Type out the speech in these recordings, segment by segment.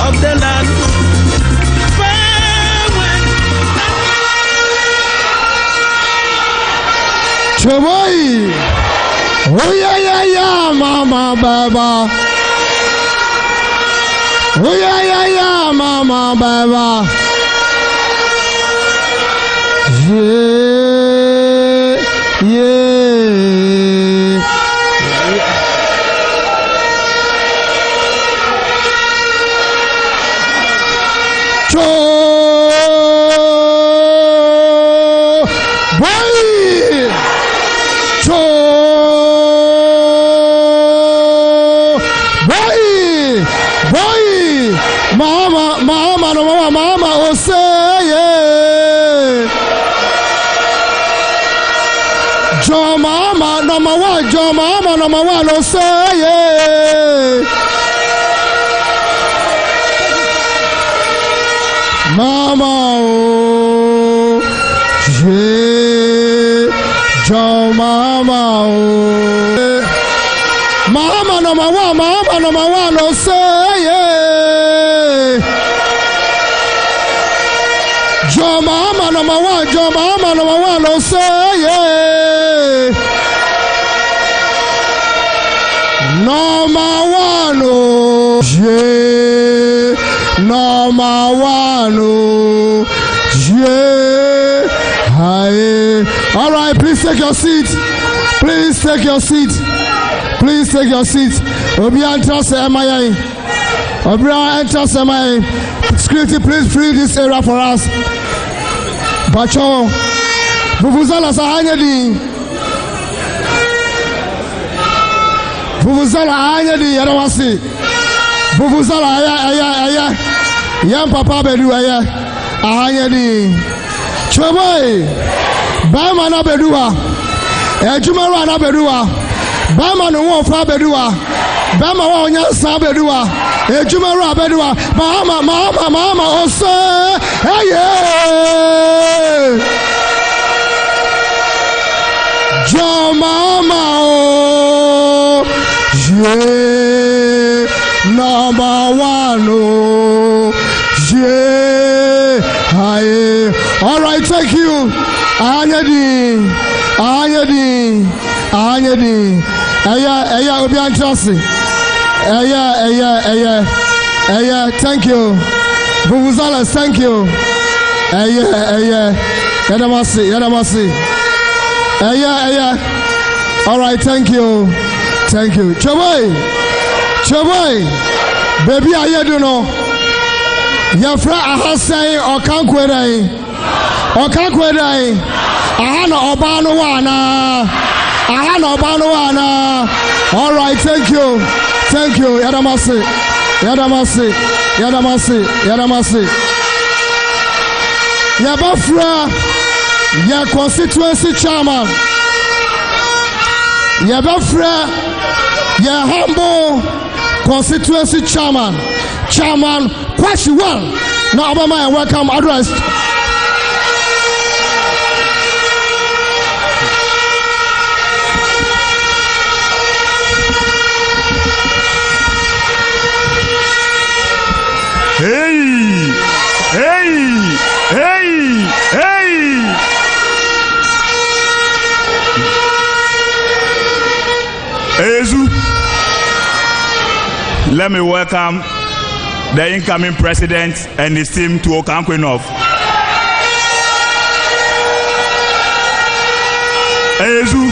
of the land. Chawai, oh yeah, mama, baba. Oh yeah, mama, baba. Yeah. Mahama, oh say yeah. John Mahama, number one, oh say yeah. Mama, oh yeah. John Mahama, oh Mahama, number one, oh say yeah. John Mahama, number one, oh say yeah. Number one, oh yeah. Number one, oh yeah. Hi. All right, please take your seat. Please take your seat. Please take your seat. Obian trust MIA. Obian trust MIA. Security, please free this area for us. Bacho, Vuvuzala Sahanyadi. Vuvuzala Anyadi, Yarawasi. Vuvuzala Aya. Yam Papa Bedu Aya. Ahanyadi. Chawai. Bama na Bedua. Ejumara na Bedua. Bama no one fa Bedua. Bama wa onyansa Bedua. Ejumara Bedua. Mahama, oh say, hey yeah. John Mahama, oh yeah. Number one, oh yeah. Hi. All right, thank you. Anyadi. Aya, Obian Chelsea. Aya, thank you. Vuvuzalas, thank you. Aya. Yadamasi. Aya. All right, thank you. Chawai. Baby, I don't know. Your friend Ahasai or Kankwedai. Ahana Obanowana. All right, thank you. Yadamasi. Yabafra, your constituency chairman. Yabafra, your humble constituency chairman. Question one. Now, Obama, welcome address. Hey! Ezu, let me welcome the incoming president and his team to Okaikei North. Ezu,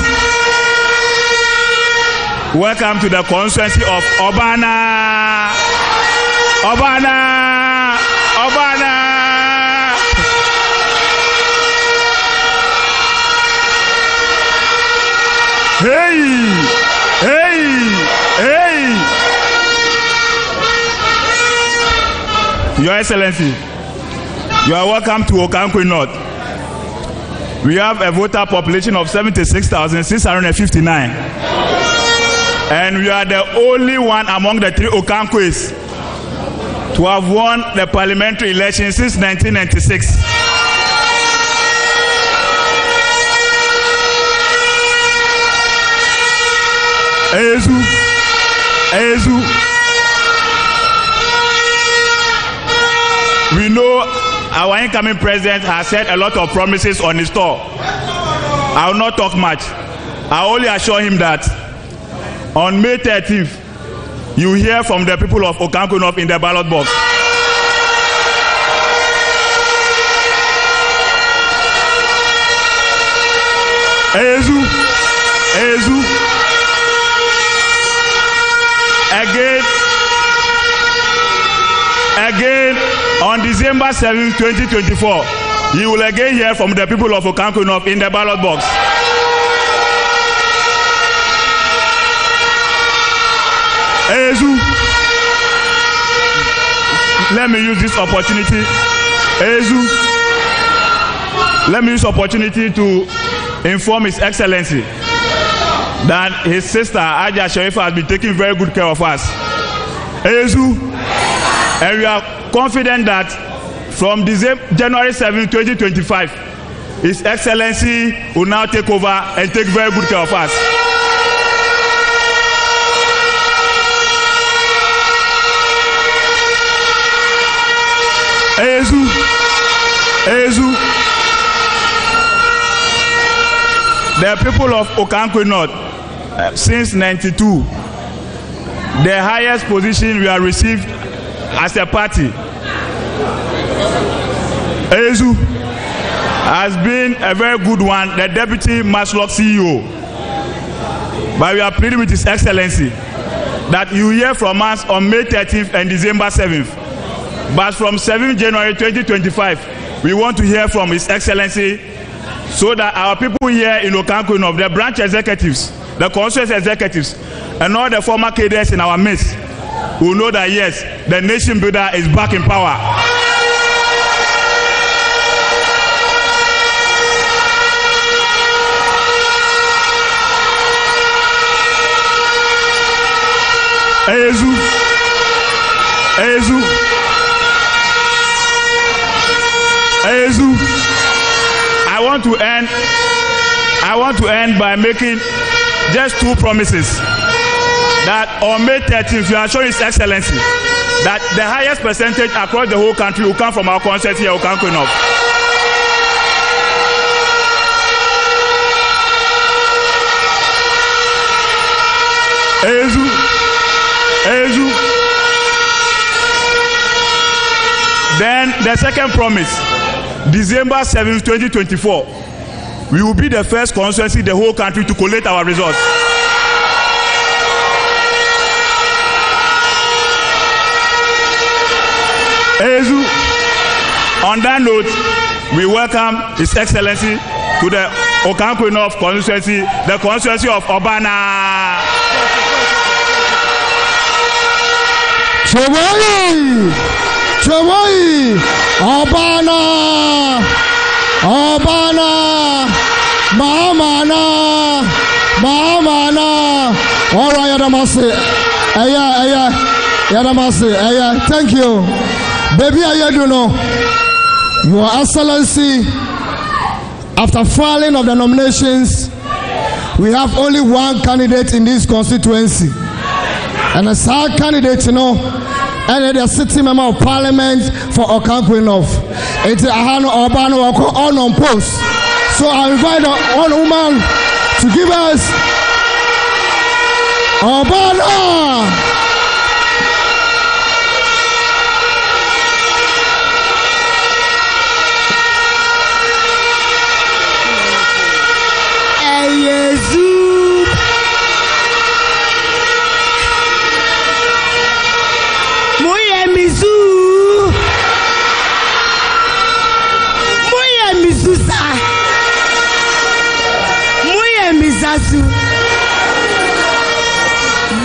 welcome to the constituency of Obana. Hey! Your Excellency, you are welcome to Okaikei North. We have a voter population of 76,659. And we are the only one among the three Okaikeis to have won the parliamentary election since 1996. Ezu. our incoming president has said a lot of promises on his tour. I will not talk much. I only assure him that on May 13th, you hear from the people of Okaikei North in the ballot box. Ezu. Again, on December 7, 2024, you will again hear from the people of Okaikei North in the ballot box. Ezu, let me use this opportunity. Let me use this opportunity to inform His Excellency that his sister Aja Sharifa has been taking very good care of us. Ezu, and we are confident that from January 7, 2025, His Excellency will now take over and take very good care of us. Ezu, the people of Okaikei North, since 92, the highest position we have received as a party, Ezu, has been a very good one, the Deputy Maslock CEO. But we are pleading with His Excellency that you hear from us on May 13th and December 7th. But from 7th January 2025, we want to hear from His Excellency so that our people here in Okaikei North, the branch executives, the constituency executives, and all the former cadres in our midst will know that yes, the nation builder is back in power. Ezu, I want to end by making just two promises. That on May 13th, you are showing His Excellency that the highest percentage across the whole country will come from our constituency here, Okaikei North. Ezu. Then the second promise, December 7th, 2024, we will be the first constituency in the whole country to collate our results. Ezu, on that note, we welcome His Excellency to the Okaikei North constituency, the constituency of Obana. Chewai, Obana, Mahama. All right, Yadamasi, thank you. Baby, I do know, Your Excellency, after filing of the nominations, we have only one candidate in this constituency. And as our candidate, and the city member of parliament for Okaikei North. It's Ahano Obano on post. So I invite one woman to give us Obano.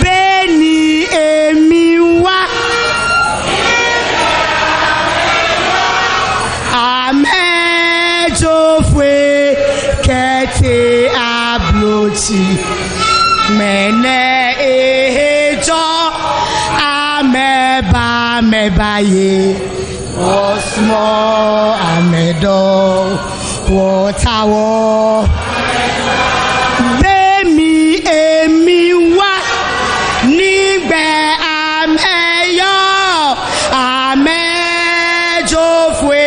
Beni emiwa amejofwe kete ablochi mene ejo ameba mebaye osmo amedo wotawo Amejofwe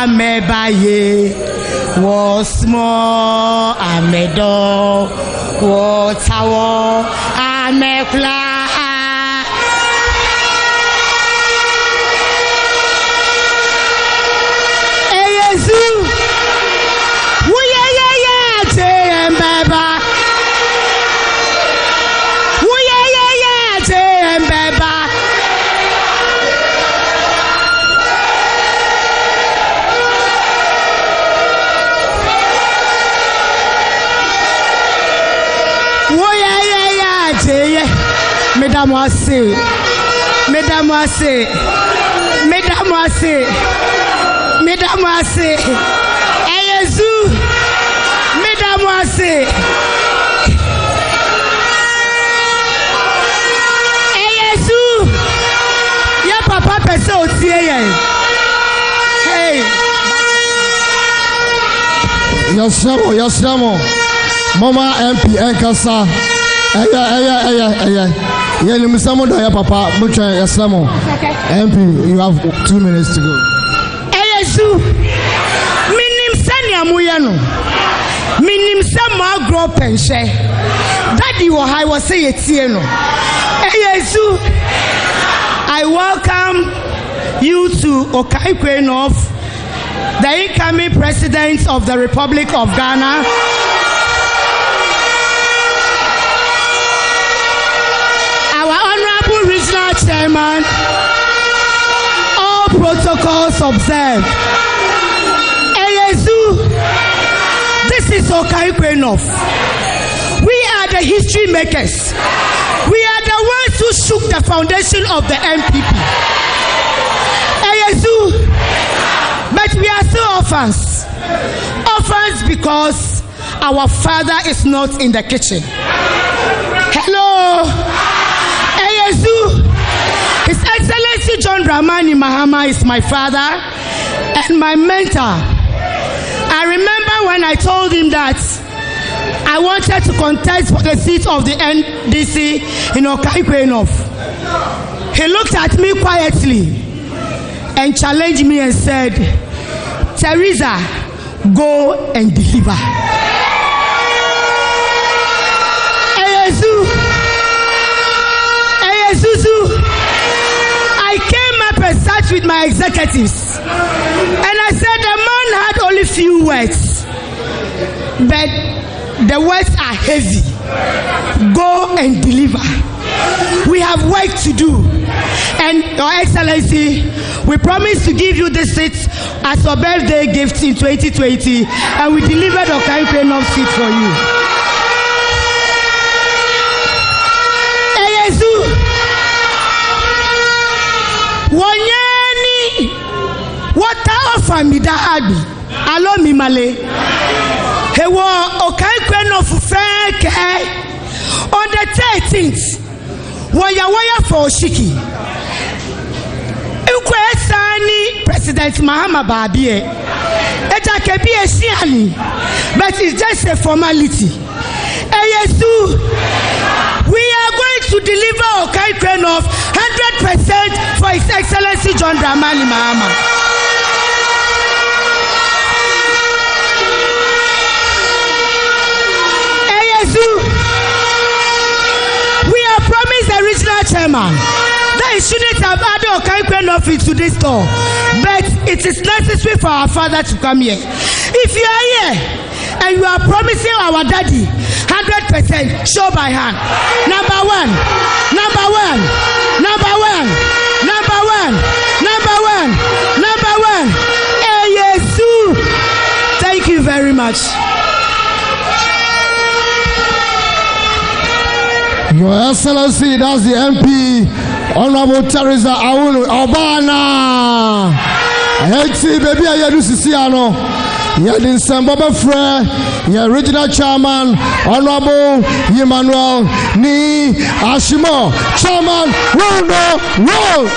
meba ye was small amedo watawo amekla eyesu wuyeye te mbeba wuyeye te mbeba Mesdames, Eyezu, mesdames, Eyezu, ya papa pese otie ye. Hey. Yasemo. Mama MP Enkasa. Yeah, you must summon your papa. Much Yasemo. MP, you have 2 minutes to go. Eyezu, minim sani amuyano. Minim sama grow penche. Daddy wo high was say etie no. Eyezu, I welcome you to Okaikei North, the incoming president of the Republic of Ghana. Regional chairman, all protocols observed. Eyezu, this is Okaikei North. We are the history makers. We are the ones who shook the foundation of the MPP. Eyezu, but we are still orphans. Orphans because our father is not in the kitchen. Hello. His Excellency John Dramani Mahama is my father and my mentor. I remember when I told him that I wanted to contest for the seat of the NDC in Okaikei North. He looked at me quietly and challenged me and said, Teresa, go and deliver. I came up and sat with my executives and I said the man had only few words, but the words are heavy. Go and deliver. We have work to do, and Your Excellency, we promise to give you this seat as your birthday gift in 2020, and we delivered the Okaikei North seat for you. Wanyani water of Amida Abi alo mi male hewo Okaikei North feke on the 13th waya for Oshiki ukwe sani President Mahama Babie eta kebi esiani, but it's just a formality. Eyezu, we are going to deliver Okaikei North 100% for His Excellency John Dramani Mahama. Eyezu, we have promised the regional chairman that he shouldn't have added Okaikei North into this store, but it is necessary for our father to come here. If you are here and you are promising our daddy 100%, show by hand. Number one. Eyezu, thank you very much. Your Excellency, that's the MP, Honorable Teresa Awulu Obana. Hey, baby, I do Siciano. You're the Sambaba Frere, your regional chairman, Honorable Emmanuel Ni Ashimo, chairman, roll.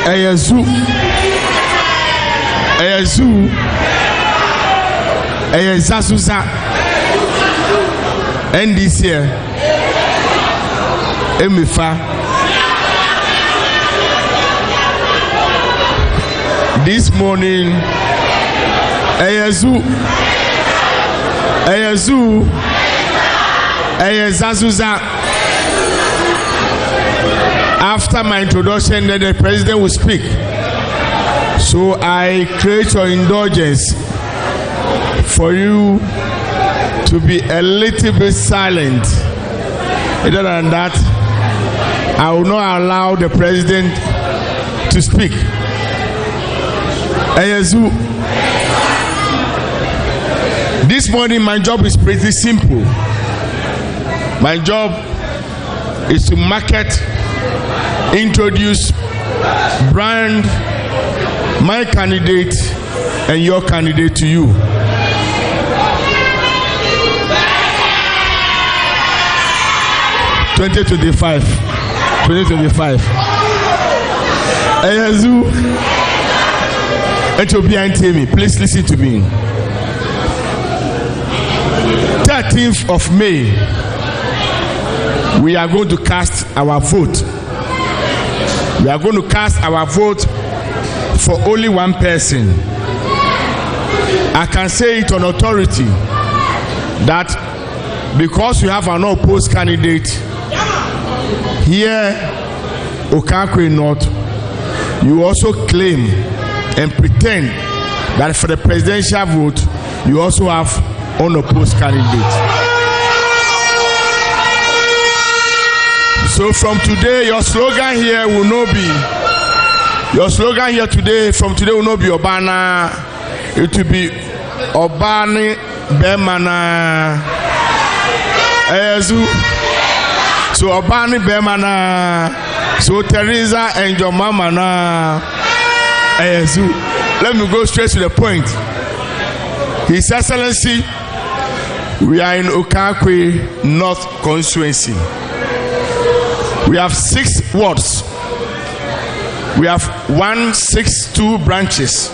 Eyezu, Zasuza NDC Emifa. This morning Zasuza. After my introduction, then the president will speak. So I create your indulgence for you to be a little bit silent. Other than that, I will not allow the president to speak. This morning my job is pretty simple. My job is to market, introduce, brand my candidate and your candidate to you. (2025). Please listen to me. 13th of May, we are going to cast our vote. We are going to cast our vote for only one person. I can say it on authority that because you have an opposed candidate here, Okaikei North, you also claim and pretend that for the presidential vote, you also have unopposed candidate. So from today, your slogan here will not be. Your slogan here today, from today, will not be Obana. It will be Obani Bemana. So Obani Bemana. So Teresa and your mama na. Let me go straight to the point. His Excellency, we are in Okaikei North constituency. We have 6 wards. We have 162 branches.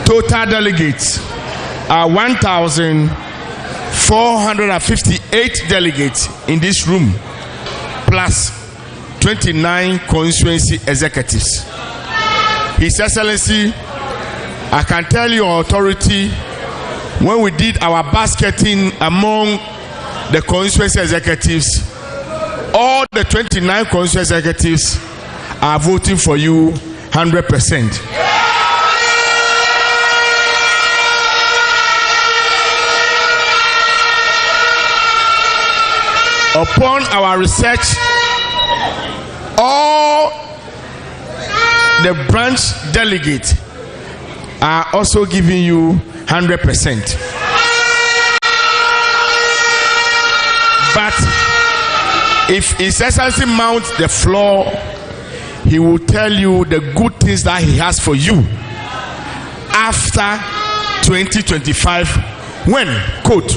Total delegates are 1,458 delegates in this room, plus 29 constituency executives. His Excellency, I can tell your authority, when we did our basketing among the constituency executives, all the 29 constituency executives are voting for you 100%. Upon our research, all the branch delegates are also giving you 100%. But if His Excellency mounts the floor, he will tell you the good things that he has for you after 2025, when, quote,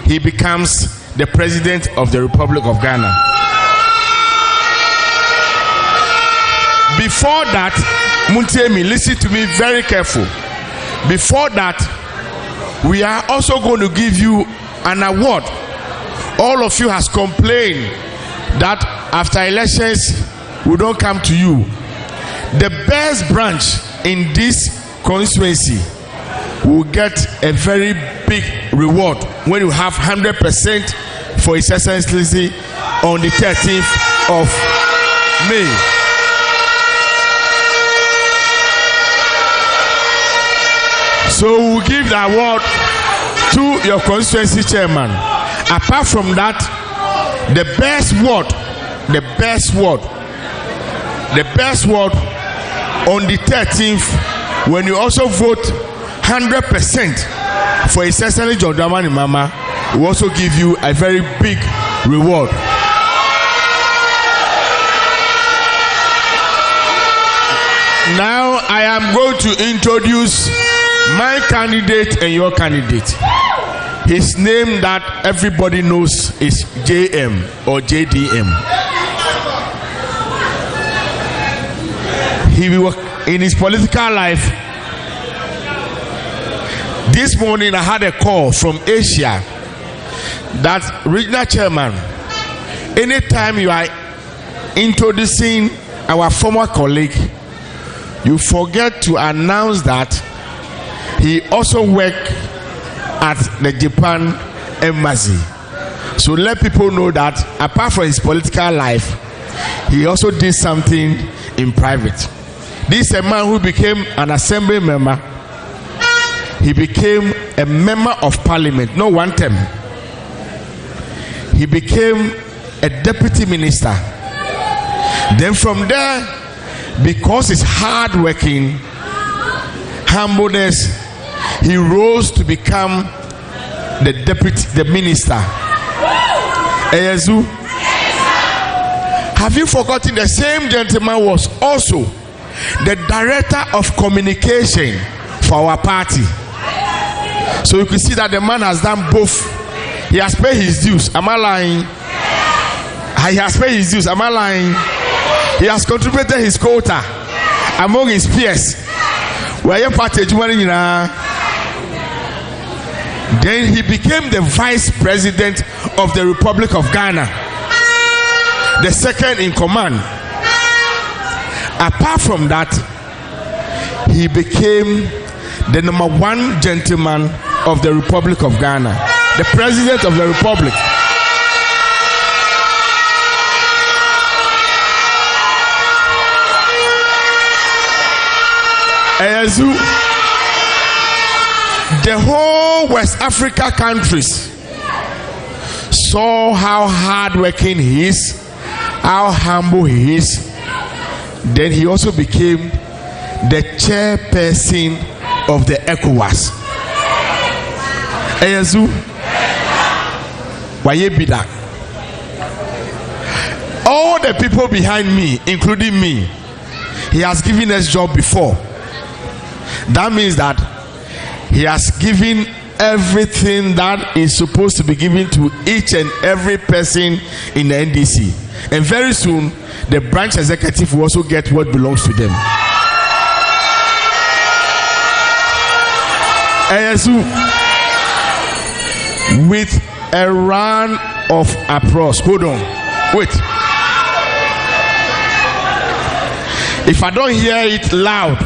he becomes the President of the Republic of Ghana. Before that, Muntemi, listen to me very careful. Before that, we are also going to give you an award. All of you has complained that after elections we don't come to you. The best branch in this constituency will get a very big reward when you have 100% for His Excellency on the 13th of May. So we'll give the award to your constituency chairman. Apart from that, the best word on the 13th, when you also vote 100% for His Excellency John Dramani Mahama, we also give you a very big reward. Now I am going to introduce my candidate and your candidate. His name that everybody knows is JM or JDM. He will, in his political life, This morning I had a call from Asia that regional chairman, anytime you are introducing our former colleague, you forget to announce that he also worked at the Japan embassy. So let people know that apart from his political life, he also did something in private. This is a man who became an assembly member. He became a member of parliament, not one term. He became a deputy minister. Then from there, because he's hardworking, humbleness, he rose to become the minister. Eyezu, have you forgotten the same gentleman was also the director of communication for our party? So you can see that the man has done both. He has paid his dues. Am I lying? He has paid his dues. Am I lying? He has contributed his quota among his peers. Then he became the vice president of the Republic of Ghana, the second in command. Apart from that, he became the number one gentleman of the Republic of Ghana, the president of the Republic. Eyezu, the whole West Africa countries saw how hardworking he is, how humble he is. Then he also became the chairperson of the ECOWAS. Eyezu, Wayebida. All the people behind me, including me, he has given us job before. That means that he has given everything that is supposed to be given to each and every person in the NDC. And very soon, the branch executive will also get what belongs to them. Eyezu, with a round of applause. Hold on. Wait. If I don't hear it loud,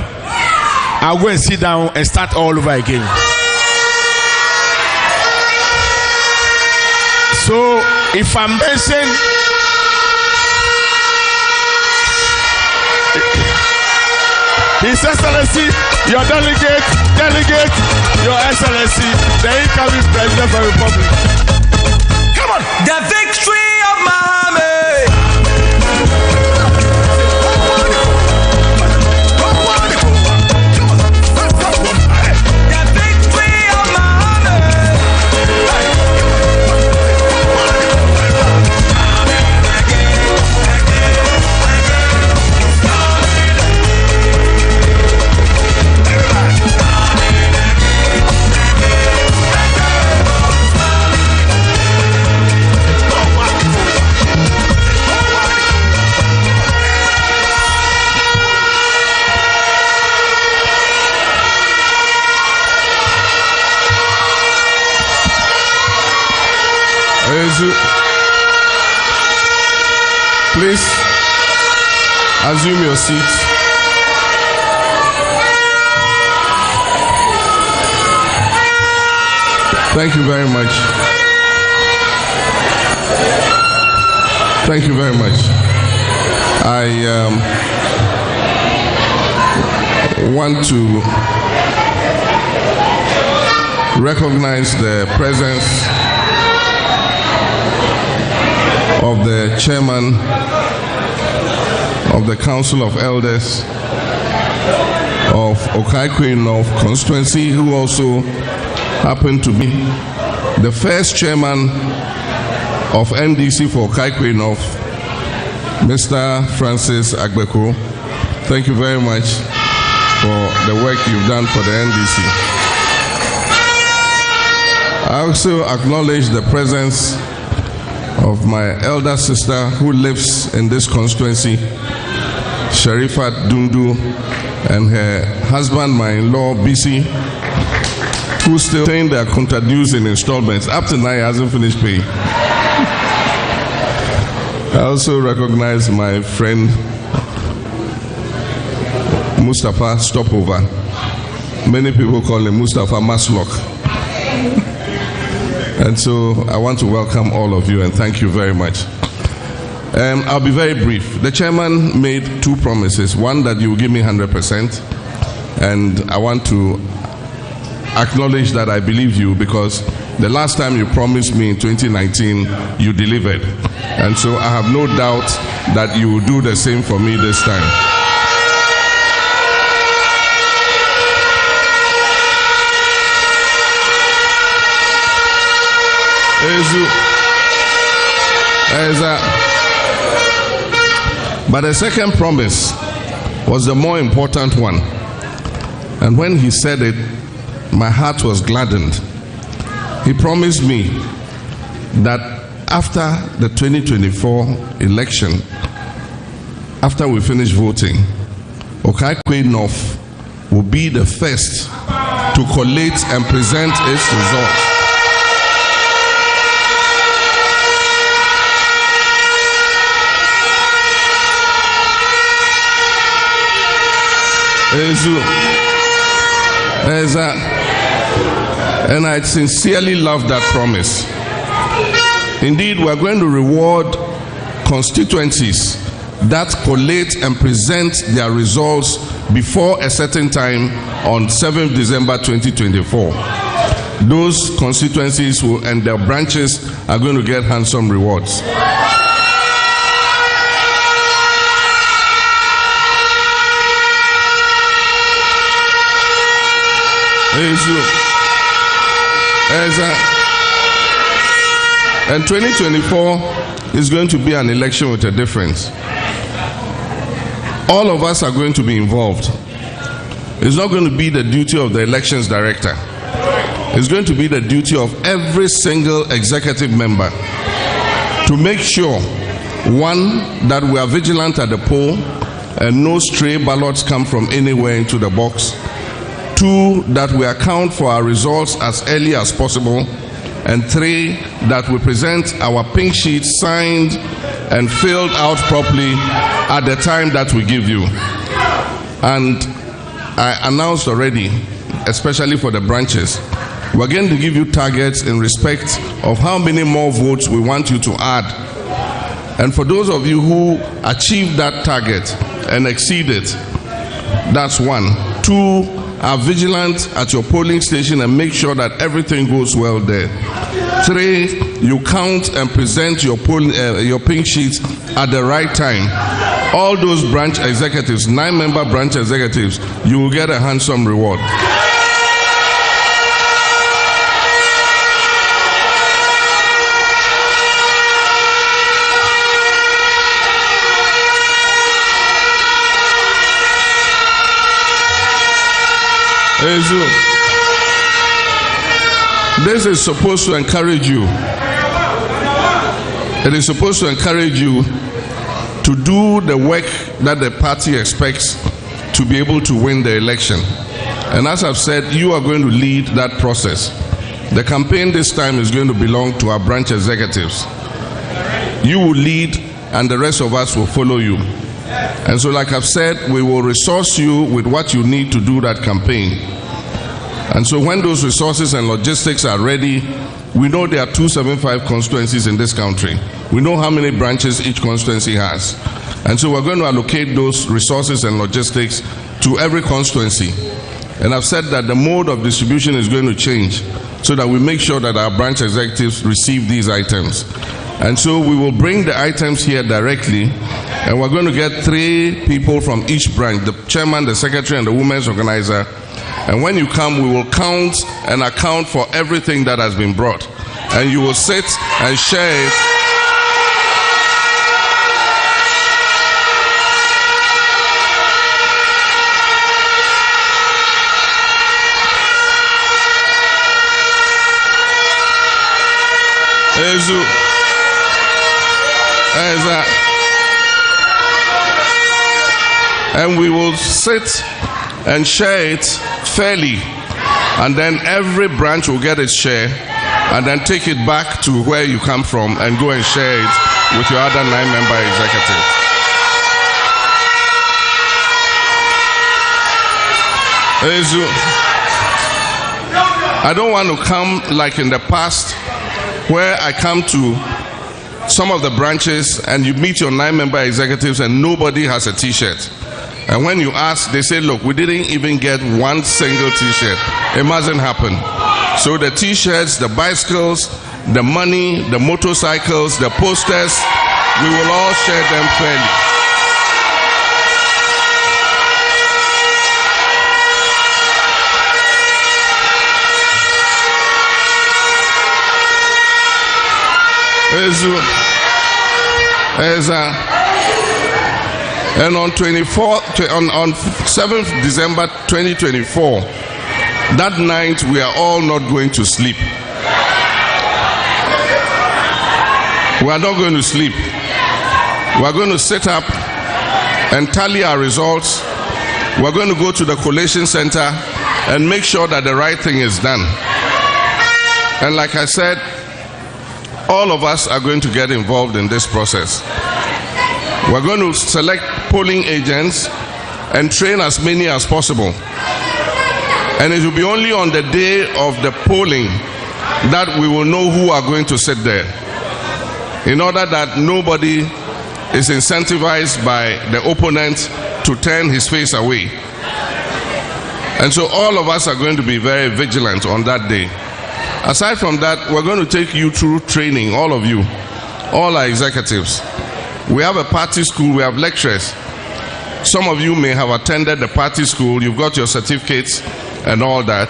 I'll go and sit down and start all over again. So, if I mention His Excellency, your delegate, Your Excellency, the incoming President of the Republic. Come on! The victory of Mahama! Please assume your seats. Thank you very much. Thank you very much. I want to recognize the presence of the chairman of the Council of Elders of Okaikei North constituency, who also happened to be the first chairman of NDC for Okaikei North, Mr. Francis Agbeko. Thank you very much for the work you've done for the NDC. I also acknowledge the presence of my elder sister who lives in this constituency, Sherifat Dundu, and her husband, my in-law, Bisi. who's still paying their contract dues in installments. Up to now, he hasn't finished paying. I also recognize my friend Mustapha Stopover. Many people call him Mustapha Maslock. And so I want to welcome all of you and thank you very much. I'll be very brief. The chairman made two promises. One, that you will give me 100%. And I want to acknowledge that I believe you, because the last time you promised me in 2019, you delivered. And so I have no doubt that you will do the same for me this time. But the second promise was the more important one. And when he said it, my heart was gladdened. He promised me that after the 2024 election, after we finish voting, Okaikei North will be the first to collate and present its results. And I sincerely love that promise. Indeed, we are going to reward constituencies that collate and present their results before a certain time on 7th December 2024. Those constituencies and their branches are going to get handsome rewards. And 2024 is going to be an election with a difference. All of us are going to be involved. It's not going to be the duty of the elections director. It's going to be the duty of every single executive member to make sure, one, that we are vigilant at the poll and no stray ballots come from anywhere into the box. Two, that we account for our results as early as possible. And three, that we present our pink sheet signed and filled out properly at the time that we give you. And I announced already, especially for the branches, we're going to give you targets in respect of how many more votes we want you to add. And for those of you who achieve that target and exceed it, that's one. Two, are vigilant at your polling station and make sure that everything goes well there. Three, you count and present your pink sheets at the right time. All those branch executives, 9-member branch executives, you will get a handsome reward. This is supposed to encourage you. It is supposed to encourage you to do the work that the party expects to be able to win the election. And as I've said, you are going to lead that process. The campaign this time is going to belong to our branch executives. You will lead and the rest of us will follow you. And so, like I've said, we will resource you with what you need to do that campaign. And so when those resources and logistics are ready, we know there are 275 constituencies in this country. We know how many branches each constituency has. And so we're going to allocate those resources and logistics to every constituency. And I've said that the mode of distribution is going to change so that we make sure that our branch executives receive these items. And so we will bring the items here directly, and we're going to get 3 people from each branch, the chairman, the secretary, and the women's organizer. And when you come, we will count and account for everything that has been brought. And you will sit and share it. And we will sit and share it fairly And then every branch will get its share, and then take it back to where you come from and go and share it with your other 9-member executive. I don't want to come like in the past, where I come to some of the branches and you meet your 9-member executives and nobody has a t-shirt. And when you ask, they say, look, we didn't even get one single t-shirt. It mustn't happen. So the t-shirts, the bicycles, the money, the motorcycles, the posters, we will all share them fairly. And on 7th December 2024, that night we are all not going to sleep. We are not going to sleep. We are going to sit up and tally our results. We are going to go to the collation center and make sure that the right thing is done. And like I said, all of us are going to get involved in this process. We're going to select polling agents and train as many as possible. And it will be only on the day of the polling that we will know who are going to sit there, in order that nobody is incentivized by the opponent to turn his face away. And so all of us are going to be very vigilant on that day. Aside from that, we're going to take you through training, all of you, all our executives. We have a party school, we have lecturers. Some of you may have attended the party school, you've got your certificates and all that.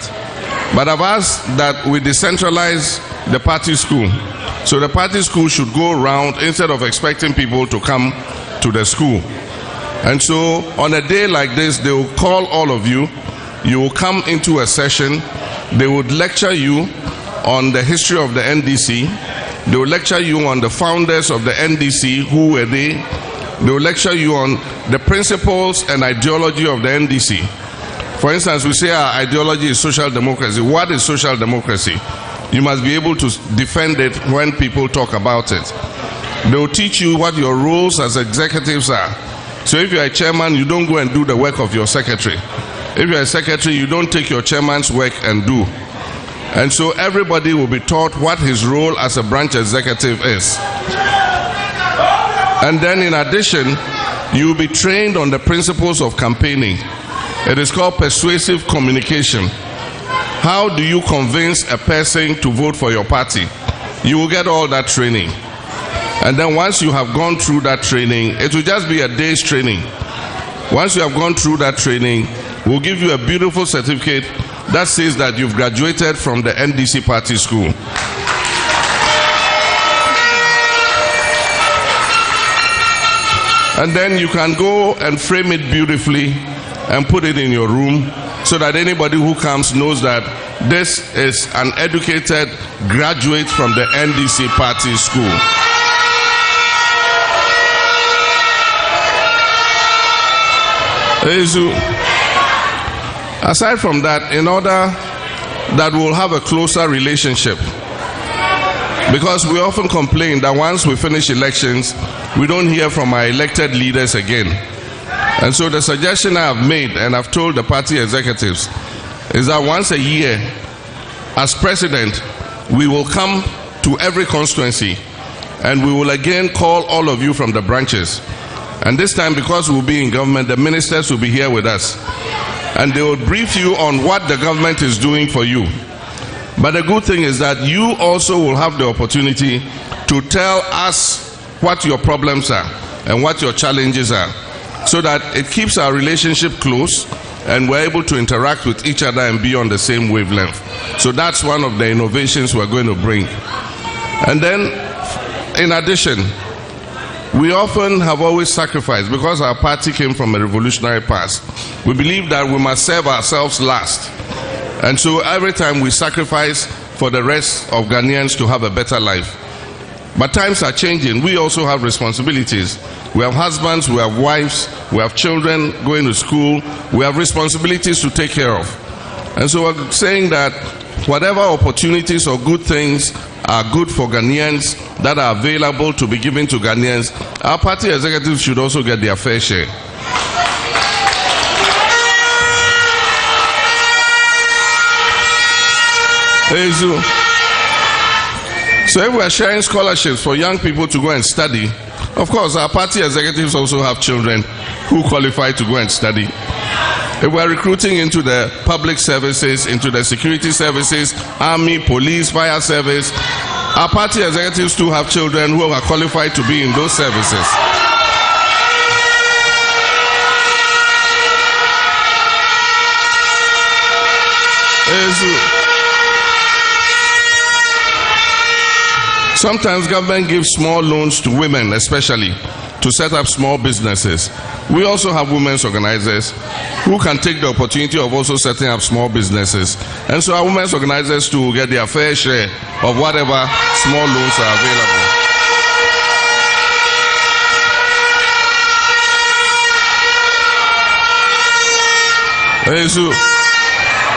But I've asked that we decentralize the party school. So the party school should go around instead of expecting people to come to the school. And so on a day like this, they will call all of you. You will come into a session. They would lecture you on the history of the NDC. They will lecture you on the founders of the NDC, who were they. They will lecture you on the principles and ideology of the NDC. For instance, we say our ideology is social democracy. What is social democracy? You must be able to defend it when people talk about it. They will teach you what your roles as executives are. So if you're a chairman, you don't go and do the work of your secretary. If you're a secretary, you don't take your chairman's work and do. And so everybody will be taught what his role as a branch executive is. And then in addition, you will be trained on the principles of campaigning. It is called persuasive communication. How do you convince a person to vote for your party? You will get all that training. And then once you have gone through that training, it will just be a day's training. Once you have gone through that training, we'll give you a beautiful certificate that says that you've graduated from the NDC party school. And then you can go and frame it beautifully and put it in your room so that anybody who comes knows that this is an educated graduate from the NDC party school. Aside from that, in order that we'll have a closer relationship, because we often complain that once we finish elections, we don't hear from our elected leaders again. And so the suggestion I have made, and I've told the party executives, is that once a year, as president, we will come to every constituency and we will again call all of you from the branches. And this time, because we'll be in government, the ministers will be here with us. And they will brief you on what the government is doing for you. But the good thing is that you also will have the opportunity to tell us what your problems are and what your challenges are, so that it keeps our relationship close and we're able to interact with each other and be on the same wavelength. So that's one of the innovations we're going to bring. And then, in addition, we often have always sacrificed, because our party came from a revolutionary past. We believe that we must serve ourselves last. And so every time we sacrifice for the rest of Ghanaians to have a better life. But times are changing. We also have responsibilities. We have husbands, we have wives, we have children going to school. We have responsibilities to take care of. And so we're saying that whatever opportunities or good things are good for Ghanaians that are available to be given to Ghanaians, our party executives should also get their fair share. So if we are sharing scholarships for young people to go and study, of course our party executives also have children who qualify to go and study. If we are recruiting into the public services, into the security services, army, police, fire service, our party executives too have children who are qualified to be in those services. Sometimes government gives small loans to women, especially to set up small businesses. We also have women's organizers who can take the opportunity of also setting up small businesses. And so our women's organizers too will get their fair share of whatever small loans are available.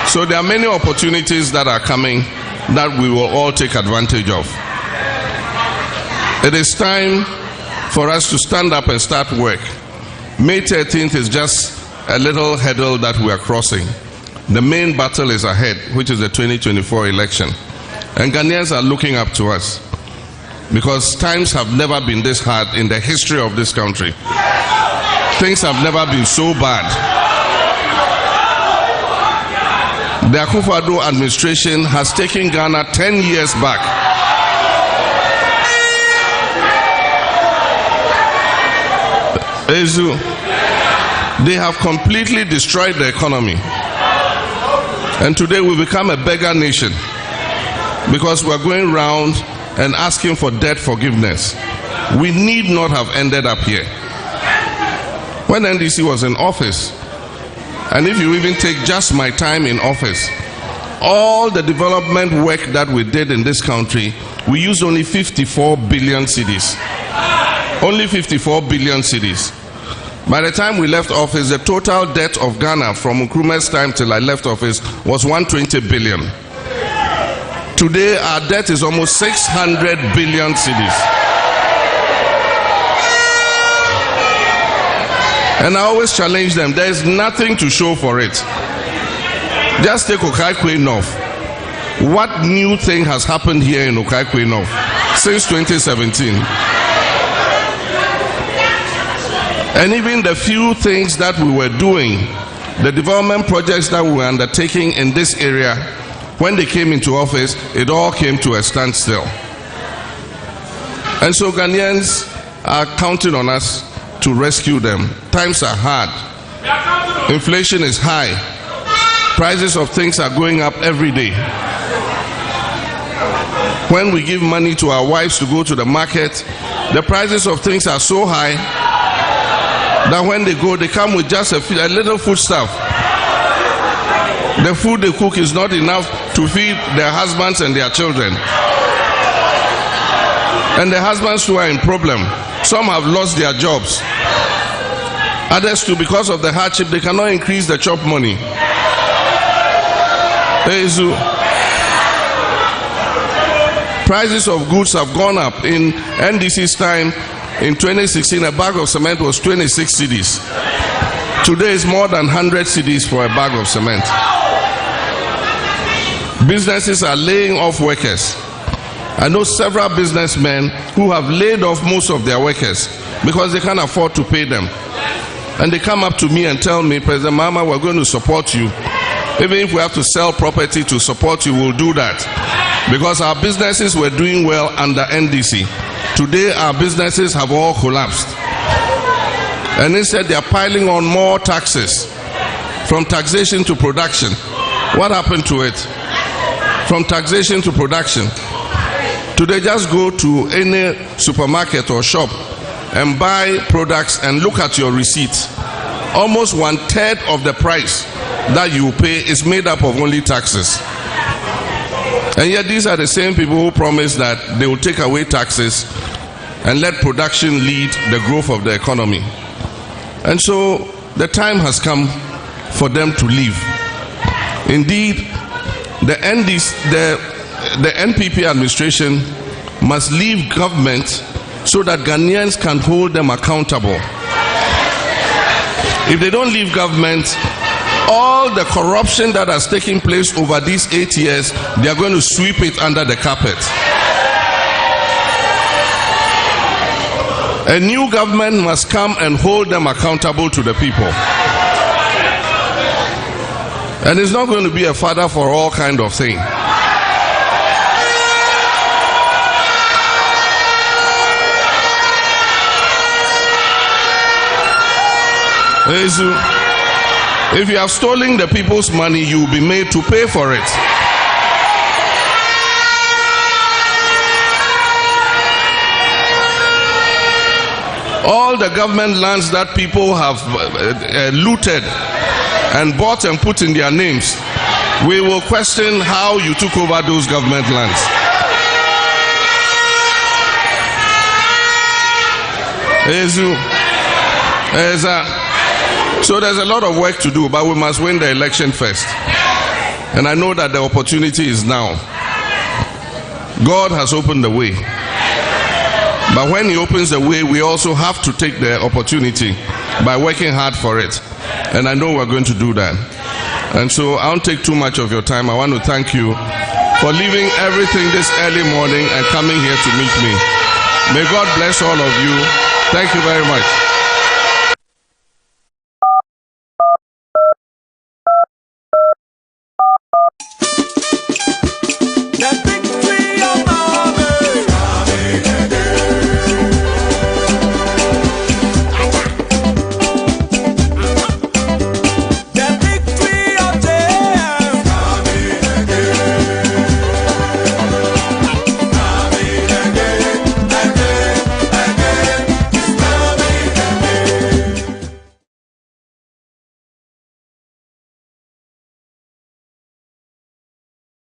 So there are many opportunities that are coming that we will all take advantage of. It is time for us to stand up and start work. May 13th is just a little hurdle that we are crossing. The main battle is ahead, which is the 2024 election. And Ghanaians are looking up to us because times have never been this hard in the history of this country. Things have never been so bad. The Akufo-Addo administration has taken Ghana 10 years back. They have completely destroyed the economy. And today we become a beggar nation because we are going around and asking for debt forgiveness. We need not have ended up here. When NDC was in office, and if you even take just my time in office, all the development work that we did in this country, we used only 54 billion cedis. Only 54 billion cedis. By the time we left office, the total debt of Ghana from Nkrumah's time till I left office was 120 billion. Today, our debt is almost 600 billion cedis. And I always challenge them, there is nothing to show for it. Just take Okaikei North. What new thing has happened here in Okaikei North since 2017? And even the few things that we were doing, the development projects that we were undertaking in this area, when they came into office, it all came to a standstill. And so Ghanaians are counting on us to rescue them. Times are hard. Inflation is high. Prices of things are going up every day. When we give money to our wives to go to the market, the prices of things are so high that when they go, they come with just a little food stuff. The food they cook is not enough to feed their husbands and their children. And the husbands too are in problem. Some have lost their jobs. Others too, because of the hardship, they cannot increase the chop money. Prices of goods have gone up. In NDC's time, in 2016, a bag of cement was 26 cedis. Today is more than 100 cedis for a bag of cement. Businesses are laying off workers. I know several businessmen who have laid off most of their workers because they can't afford to pay them. And they come up to me and tell me, President Mahama, we're going to support you. Even if we have to sell property to support you, we'll do that. Because our businesses were doing well under NDC. Today, our businesses have all collapsed. And instead, they are piling on more taxes. From taxation to production. What happened to it? From taxation to production. Today, just go to any supermarket or shop and buy products and look at your receipts. Almost 1/3 of the price that you pay is made up of only taxes. And yet these are the same people who promise that they will take away taxes and let production lead the growth of the economy. And so the time has come for them to leave. Indeed, the NPP administration must leave government so that Ghanaians can hold them accountable. If they don't leave government, all the corruption that has taken place over these 8 years, they are going to sweep it under the carpet. A new government must come and hold them accountable to the people. And it's not going to be a father for all kind of thing. If you have stolen the people's money, you will be made to pay for it. All the government lands that people have looted and bought and put in their names, we will question how you took over those government lands. So there's a lot of work to do, but we must win the election first. And I know that the opportunity is now. God has opened the way. But when He opens the way, we also have to take the opportunity by working hard for it. And I know we're going to do that. And so I won't take too much of your time. I want to thank you for leaving everything this early morning and coming here to meet me. May God bless all of you. Thank you very much.